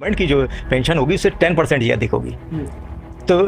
Government की जो pension होगी उससे 10% ही अधिक होगी। तो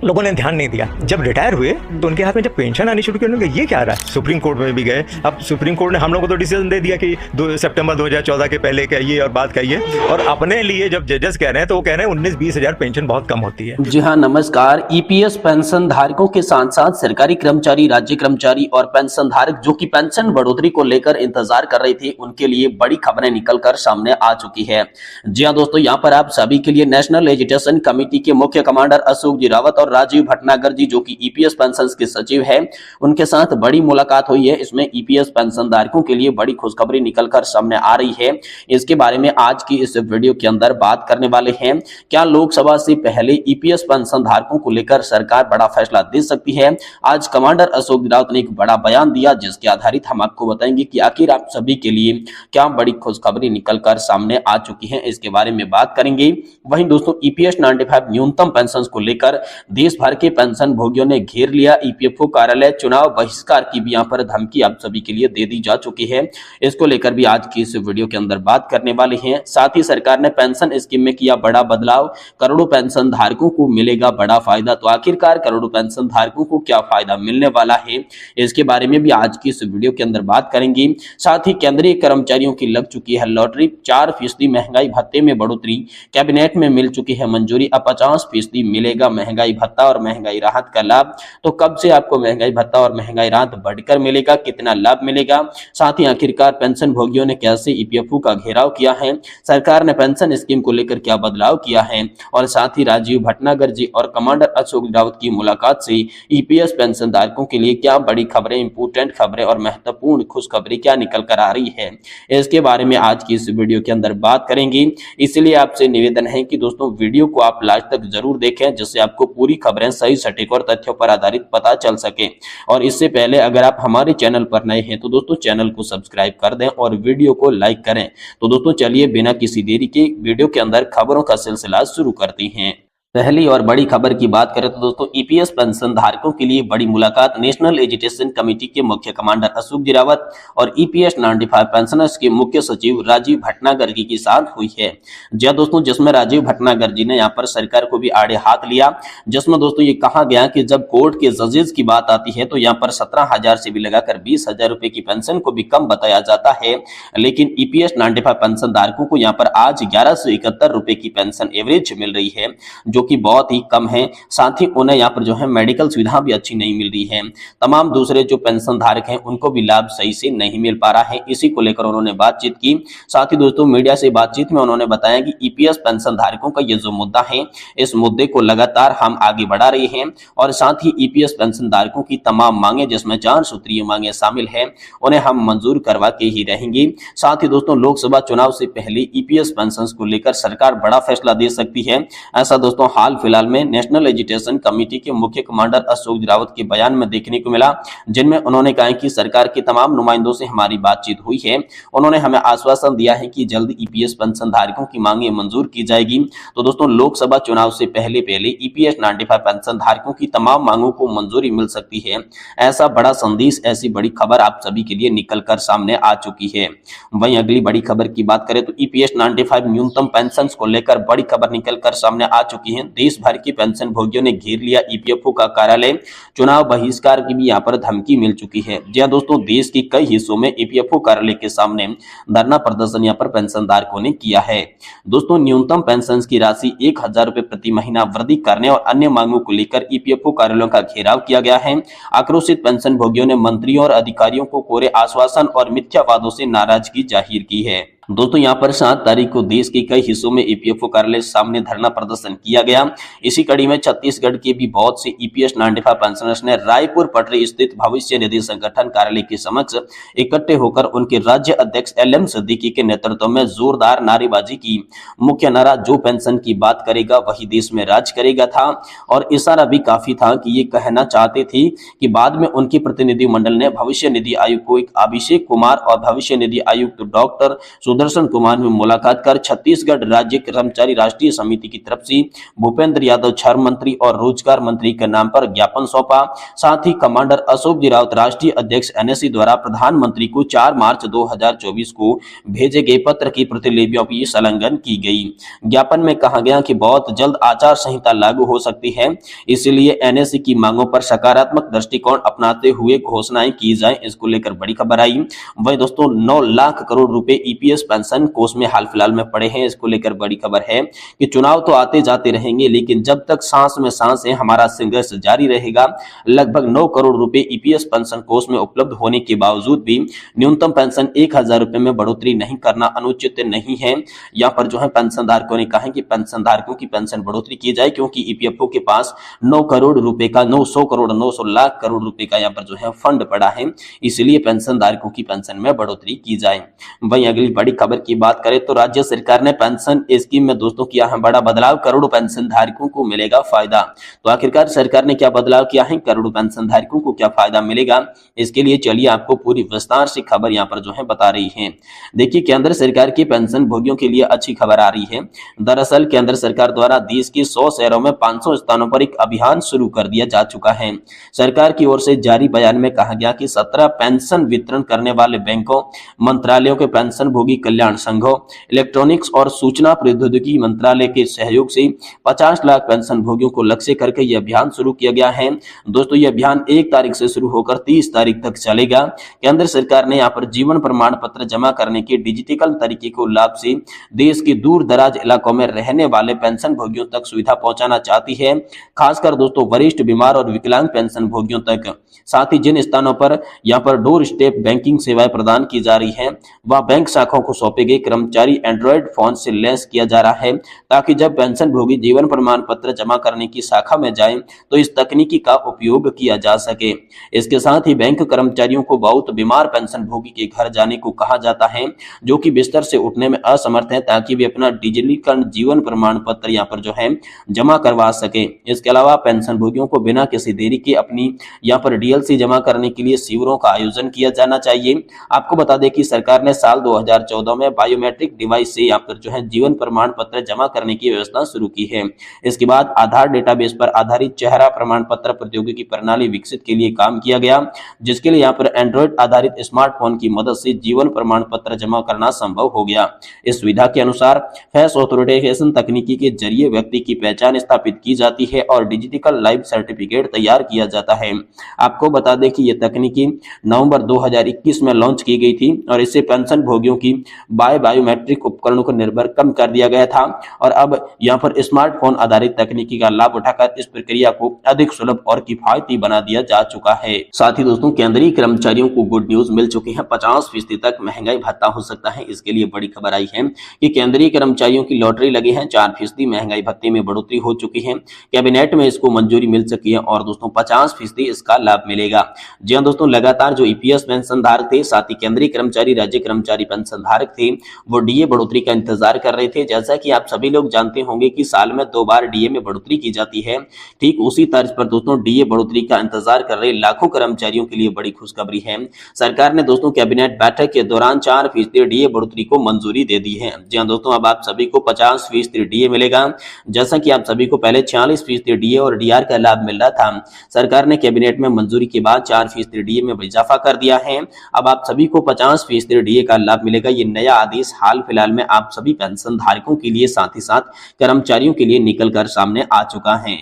लोगों ने ध्यान नहीं दिया। जब रिटायर हुए तो उनके हाथ में जब पेंशन आनी शुरू की, उन्होंने कहा ये क्या आ रहा है। सुप्रीम कोर्ट में भी गए। अब सुप्रीम कोर्ट ने हम लोगों को तो डिसीजन दे दिया कि 2 सितंबर 2014 के पहले कहिए और बात कहिए, और अपने लिए जब जजेस कह रहे हैं तो वो कह रहे हैं 19-20 हज़ार पेंशन बहुत कम होती है। जी हाँ, नमस्कार। ईपीएस पेंशन धारकों के साथ साथ सरकारी कर्मचारी, राज्य कर्मचारी और पेंशन धारक जो कि पेंशन बढ़ोतरी को लेकर इंतजार कर रहे थे, उनके लिए बड़ी खबरें निकलकर सामने आ चुकी है। जी हाँ दोस्तों, यहाँ पर आप सभी के लिए नेशनल एजुकेशन कमेटी के मुख्य कमांडर अशोक जी रावत और राजीव भटनागर जी जो कि ईपीएस पेंशन के सचिव हैं, उनके साथ बड़ी मुलाकात हुई है। इसमें ईपीएस पेंशन धारकों के लिए बड़ी खुशखबरी निकलकर सामने आ रही है। इसके बारे में आज की इस वीडियो के अंदर बात करने वाले हैं। क्या लोकसभा से पहले ईपीएस पेंशन धारकों को लेकर सरकार बड़ा फैसला दे सकती है? आज कमांडर अशोक रावत ने एक बड़ा बयान दिया, जिसके आधारित हम आपको बताएंगे कि आखिर आप सभी के लिए क्या बड़ी खुशखबरी निकलकर सामने आ चुकी है, इसके बारे में बात करेंगे। वहीं दोस्तों, ईपीएस 95 न्यूनतम पेंशन को लेकर देश भर के पेंशन भोगियों ने घेर लिया ईपीएफओ कार्यालय। चुनाव बहिष्कार की भी यहां पर धमकी आप सभी के लिए दे दी जा चुकी है। इसको लेकर भी आज की इस वीडियो के अंदर बात करने वाले हैं। साथ ही सरकार ने पेंशन स्कीम में किया बड़ा बदलाव, करोड़ों पेंशन धारकों को मिलेगा बड़ा फायदा। तो आखिरकार करोड़ों पेंशन धारकों को क्या फायदा मिलने वाला है, इसके बारे में भी आज की इस वीडियो के अंदर बात करेंगे। साथ ही केंद्रीय कर्मचारियों की लग चुकी है लॉटरी, 4% महंगाई भत्ते में बढ़ोतरी, कैबिनेट में मिल चुकी है मंजूरी। अब 50% मिलेगा महंगाई भत्ता और महंगाई राहत का लाभ। तो कब से आपको महंगाई भत्ता और महंगाई राहत बढ़कर मिलेगा, कितना लाभ मिलेगा? साथ ही आखिरकार पेंशन भोगियों ने कैसे ईपीएफओ का घेराव किया है, सरकार ने पेंशन स्कीम को लेकर क्या बदलाव किया है, और साथ ही राजीव भटनागर जी और कमांडर अशोक रावत की मुलाकात से ईपीएस पेंशन धारकों के लिए क्या बड़ी खबरें, इंपोर्टेंट खबरें और महत्वपूर्ण खुशखबरी क्या निकल कर आ रही है, इसके बारे में आज की इस वीडियो के अंदर बात करेंगे। इसलिए आपसे निवेदन है कि दोस्तों वीडियो को आप लास्ट तक जरूर देखें, जिससे आपको पूरी खबरें सही सटीक और तथ्यों पर आधारित पता चल सके। और इससे पहले अगर आप हमारे चैनल पर नए हैं तो दोस्तों चैनल को सब्सक्राइब कर दें और वीडियो को लाइक करें। तो दोस्तों चलिए बिना किसी देरी के वीडियो के अंदर खबरों का सिलसिला शुरू करते हैं। पहली और बड़ी खबर की बात करें तो दोस्तों, ईपीएस पेंशन धारकों के लिए बड़ी मुलाकात नेशनल एजुकेशन कमेटी के मुख्य कमांडर अशोक जी रावत और ईपीएस 95 पेंशनर्स के मुख्य सचिव राजीव भटनागर जी के साथ हुई है। जी दोस्तों, जिसमें राजीव भटनागर जी ने यहां पर सरकार को भी आड़े हाथ लिया, जिसमें दोस्तों ये कहा गया कि जब कोर्ट के जजेस की बात आती है तो यहाँ पर 17,000 से भी लगाकर 20,000 रुपए की पेंशन को भी कम बताया जाता है, लेकिन ईपीएस 95 पेंशन धारकों को यहाँ पर आज 1171 रुपए की पेंशन एवरेज मिल रही है, जो कि बहुत ही कम है। साथ ही उन्हें यहाँ पर जो है मेडिकल सुविधा भी अच्छी नहीं मिल रही है। तमाम दूसरे जो पेंशन धारक हैं उनको भी लाभ सही से नहीं मिल पा रहा है। इसी को लेकर उन्होंने बातचीत की। साथ ही दोस्तों मीडिया से बातचीत में उन्होंने बताया कि ईपीएस पेंशन धारकों का ये जो मुद्दा है, इस मुद्दे को लगातार हम आगे बढ़ा रहे हैं और साथ ही ईपीएस पेंशन धारकों की तमाम मांगे, जिसमें 4 सूत्रीय मांगे शामिल है, उन्हें हम मंजूर करवा के ही रहेंगे। साथ ही दोस्तों लोकसभा चुनाव से पहले ईपीएस पेंशन को लेकर सरकार बड़ा फैसला दे सकती है। ऐसा दोस्तों हाल फिलहाल में नेशनल एजुकेशन कमेटी के मुख्य कमांडर अशोक रावत के बयान में देखने को मिला, जिनमें उन्होंने कहा कि सरकार के तमाम नुमाइंदों से हमारी बातचीत हुई है। उन्होंने हमें आश्वासन दिया है कि जल्द ईपीएस पेंशन धारकों की मांगे मंजूर की जाएगी। तो दोस्तों लोकसभा चुनाव से पहले ईपीएस 95 पेंशन धारकों की तमाम मांगों को मंजूरी मिल सकती है। ऐसा बड़ा संदेश, ऐसी बड़ी खबर आप सभी के लिए निकलकर सामने आ चुकी है। वहीं अगली बड़ी खबर की बात करें तो ईपीएस 95 न्यूनतम पेंशन को लेकर बड़ी खबर निकलकर सामने आ चुकी है। देश भर के पेंशन भोगियों ने घेर लिया ईपीएफओ का कार्यालय। चुनाव बहिष्कार की भी यहां पर धमकी मिल चुकी है। जी हां दोस्तों, देश के कई हिस्सों में ईपीएफओ कार्यालय के सामने धरना प्रदर्शन यहां पर पेंशन धारकों ने किया है। दोस्तों न्यूनतम पेंशन की राशि 1,000 रुपए प्रति महीना वृद्धि करने और अन्य मांगों को लेकर ईपीएफओ कार्यालयों का घेराव किया गया है। आक्रोशित पेंशन भोगियों ने मंत्रियों और अधिकारियों को कोरे आश्वासन और मिथ्या वादों से नाराजगी जाहिर की है। दोस्तों यहाँ पर 7 तारीख को देश के कई हिस्सों में ईपीएफओ कार्यालय सामने धरना प्रदर्शन किया गया। इसी कड़ी में छत्तीसगढ़ के भी बहुत से ईपीएस 95 पेंशनर्स ने रायपुर पटरी स्थित भविष्य निधि संगठन कार्यालय के समक्ष इकट्ठे होकर उनके राज्य अध्यक्ष एलएम सिद्दीकी के नेतृत्व में जोरदार नारेबाजी की। मुख्य नारा जो पेंशन की बात करेगा वही देश में राज करेगा था, और इशारा भी काफी था कि ये कहना चाहते थे कि बाद में उनके प्रतिनिधि मंडल ने भविष्य निधि आयुक्त को एक अभिषेक कुमार और भविष्य निधि आयुक्त डॉक्टर सुदर्शन कुमार में मुलाकात कर छत्तीसगढ़ राज्य कर्मचारी राष्ट्रीय समिति की तरफ से भूपेंद्र यादव श्रम मंत्री और रोजगार मंत्री के नाम पर ज्ञापन सौंपा। साथ ही कमांडर अशोक जी राउत राष्ट्रीय अध्यक्ष एनएससी द्वारा प्रधानमंत्री को 4 मार्च 2024 को भेजे गए पत्र की प्रतिलिपियों की संलग्न की गई। ज्ञापन में कहा गया कि बहुत जल्द आचार संहिता लागू हो सकती है, इसलिए एनएससी की मांगों पर सकारात्मक दृष्टिकोण अपनाते हुए घोषणाएं की जाए। इसको लेकर बड़ी खबर आई। वही दोस्तों 9 लाख करोड़ रुपए ईपीएस पेंशन कोष में हाल फिलहाल में पड़े हैं। इसको लेकर बड़ी खबर है कि चुनाव तो आते जाते रहेंगे, लेकिन जब तक सांस में सांस है हमारा संघर्ष जारी रहेगा। लगभग 9 करोड़ रुपए ईपीएस पेंशन कोष में उपलब्ध होने के बावजूद भी न्यूनतम पेंशन 1000 रुपए में बढ़ोतरी नहीं करना अनुचित नहीं है। यहाँ पर जो है पेंशन धारकों ने कहा कि पेंशन धारकों की पेंशन बढ़ोतरी की जाए, क्योंकि ईपीएफओ के पास 9 करोड़ रुपए का 900 लाख करोड़ रुपए का यहाँ पर जो है फंड पड़ा है, इसलिए पेंशन धारकों की पेंशन में बढ़ोतरी की जाए। वहीं अगली बड़ी खबर की बात करें तो राज्य सरकार ने पेंशन स्कीम में दोस्तों किया है बड़ा बदलाव, करोड़ों पेंशन धारकों को मिलेगा फायदा। तो आखिरकार सरकार ने क्या बदलाव किया है, करोड़ों पेंशन धारकों को क्या फायदा मिलेगा, इसके लिए चलिए आपको पूरी विस्तार से खबर यहाँ पर जो है बता रही है। देखिए केंद्र सरकार की पेंशन भोगियों के लिए अच्छी खबर आ रही है। दरअसल केंद्र सरकार द्वारा देश के 100 शहरों में 500 स्थानों पर एक अभियान शुरू कर दिया जा चुका है। सरकार की ओर से जारी बयान में कहा गया कि 17 पेंशन वितरण करने वाले बैंकों, मंत्रालयों के पेंशन भोगी कल्याण संघों, इलेक्ट्रॉनिक्स और सूचना प्रौद्योगिकी मंत्रालय के सहयोग से 50 लाख पेंशन भोगियों को लक्ष्य करके यह अभियान शुरू किया गया है। दोस्तों यह अभियान 1 तारीख से शुरू होकर 30 तारीख तक चलेगा। केंद्र सरकार ने यहाँ पर जीवन प्रमाण पत्र जमा करने के डिजिटल तरीके को लाभ से देश के दूर दराज इलाकों में रहने वाले पेंशन भोगियों तक सुविधा पहुंचाना चाहती है, खासकर दोस्तों वरिष्ठ, बीमार और विकलांग पेंशन भोगियों तक। साथ ही जिन स्थानों पर यहाँ पर डोर स्टेप बैंकिंग सेवाएं प्रदान की जा रही है, वह बैंक शाखाओं को सौंपे गए कर्मचारी एंड्रॉइड फोन से लैस किया जा रहा है, ताकि जब पेंशन भोगी जीवन प्रमाण पत्र जमा करने की शाखा में जाए तो इस तकनीकी का उपयोग किया जा सके। इसके साथ ही बैंक कर्मचारियों को बहुत बीमार पेंशन भोगी के घर जाने को कहा जाता है, जो कि बिस्तर से उठने में असमर्थ है, ताकि वे अपना डिजिटल जीवन प्रमाण पत्र यहाँ पर जो है जमा करवा सके। इसके अलावा पेंशन भोगियों को बिना किसी देरी के अपनी यहाँ पर डीएलसी जमा करने के लिए शिविरों का आयोजन किया जाना चाहिए। आपको बता दें कि सरकार ने साल 2014 में बायोमेट्रिक डिवाइस से यहाँ पर जो है जीवन प्रमाण पत्र जमा करने की व्यवस्था शुरू की है। इसके बाद आधार डेटाबेस पर आधारित चेहरा प्रमाण पत्र प्रौद्योगिकी प्रणाली विकसित के लिए काम किया गया, जिसके लिए यहाँ पर एंड्रॉइड आधारित स्मार्टफोन की मदद से जीवन प्रमाण पत्र जमा करना संभव हो गया। इस सुविधा के अनुसार फेस ऑथेंटिकेशन तकनीकी के जरिए व्यक्ति की पहचान स्थापित की जाती है और डिजिटल लाइफ सर्टिफिकेट तैयार किया जाता है। आपको बता दें कि यह तकनीकी नवंबर 2021 में लॉन्च की गई थी और इससे पेंशन भोगियों की बायोमेट्रिक उपकरणों को निर्भर कम कर दिया गया था, और अब यहाँ पर स्मार्टफोन आधारित तकनीकी का लाभ उठाकर इस प्रक्रिया को अधिक सुलभ और किफायती बना दिया जा चुका है। साथ ही दोस्तों केंद्रीय कर्मचारियों को गुड न्यूज मिल चुकी है, 50% तक महंगाई भत्ता हो सकता है। इसके लिए बड़ी खबर आई है कि केंद्रीय कर्मचारियों की लॉटरी लगी है, 4% महंगाई भत्ते में बढ़ोतरी हो चुकी है। कैबिनेट में इसको मंजूरी मिल चुकी है और दोस्तों 50% इसका लाभ मिलेगा। जी हाँ दोस्तों, लगातार जो ईपीएस पेंशन धारक थे, साथ ही केंद्रीय कर्मचारी, राज्य कर्मचारी पेंशन धारक थे, वो डीए बढ़ोतरी का इंतजार कर रहे थे। जैसा कि आप सभी लोग जानते होंगे कि साल में 2 बार डीए में बढ़ोतरी की जाती है, ठीक उसी तर्ज पर दोस्तों डीए बढ़ोतरी का इंतजार कर रहे लाखों कर्मचारियों के लिए बड़ी खुशखबरी है। सरकार ने दोस्तों कैबिनेट बैठक के दौरान 4% डीए बढ़ोतरी को मंजूरी दे दी है। जी हाँ दोस्तों, अब आप सभी को 50% डीए मिलेगा, जैसा कि आप सभी को पहले 46% डीए और डीआर का लाभ मिल रहा था। सरकार ने कैबिनेट में मंजूरी के बाद 4% डीए में इजाफा कर दिया है। अब आप सभी को 50% डीए का लाभ मिलेगा। ये नया आदेश हाल फिलहाल में आप सभी पेंशन धारकों के लिए, साथ ही साथ कर्मचारियों के लिए निकल कर सामने आ चुका है।